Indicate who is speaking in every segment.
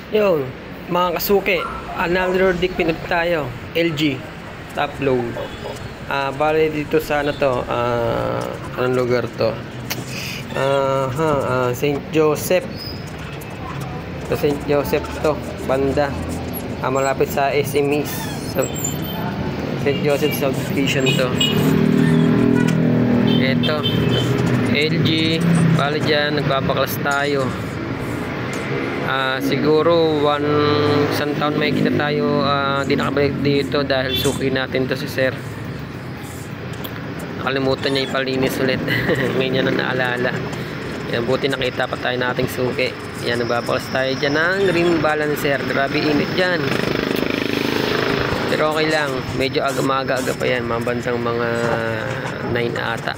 Speaker 1: Yun, mga kasuke, another dick pinag tayo. LG top load. Bale dito sa ano to, anong lugar to? St. Joseph. Sa St. Joseph to, banda. Malapit sa SMEs. Sa St. Joseph subdivision to. Ito, LG. Bale dyan, nagbabaklas tayo. Siguro isang taon may kita tayo di nakabalik dito dahil suki natin to si sir. Nakalimutan niya ipalinis ulit. Ngayon niya na naalala. Yan, buti nakita pa tayo nating suki. Yan, nagbabakas tayo dyan ng rim balancer. Grabe init dyan, pero okay lang, medyo maaga-aga pa yan, mga bandang mga 9 ata.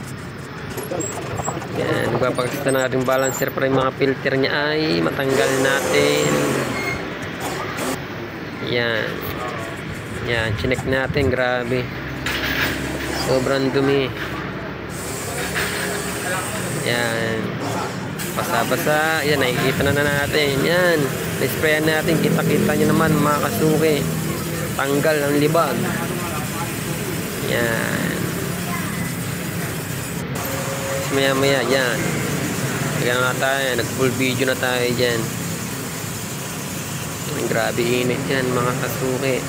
Speaker 1: Yan, nagpapakita na rin balancer para yung mga filter niya ay matanggal natin. Yan. Yan, chinek natin, grabe. Sobrang dumi. Yan. Basa-basa. Yan, nakikita na natin. Yan. Na-sprayan natin. Kita-kita nyo naman mga kasuki. Tanggal ang libag. Yan. Maya-maya, yan. Kaya na tayo, nag-full video na tayo dyan. Grabe init yan mga kasuki.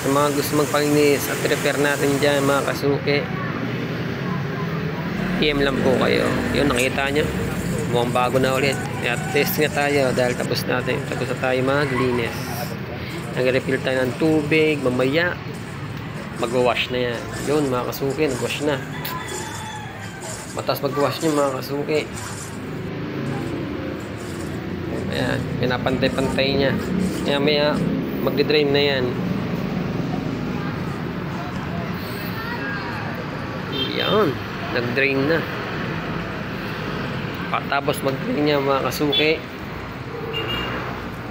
Speaker 1: Sa mga gusto magpalinis at repair natin dyan mga kasuki, PM lang po kayo. Yun, nakita nyo, mukhang bago na ulit. At test nga tayo dahil tapos na tayo maglinis. Nag-refill tayo ng tubig. Mamaya mag-wash na yan. Yun mga kasuki, nag-wash na. Matas mag-wash nyo mga kasuki. Ayan, pinapantay-pantay niya. Maya magdi-drain na yan. Yan, nag-drain na. Tapos mag-drain niya mga kasuki,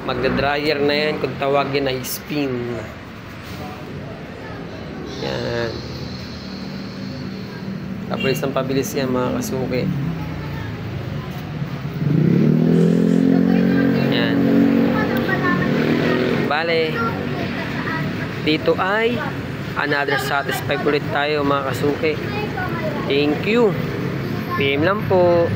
Speaker 1: magda-dryer na yan, kung tawagin ay spin. Yan. Pabilis ang pabilis yan mga kasuki. Yan. Bale, dito ay another satisfied ulit tayo mga kasuki. Thank you. PM lang po.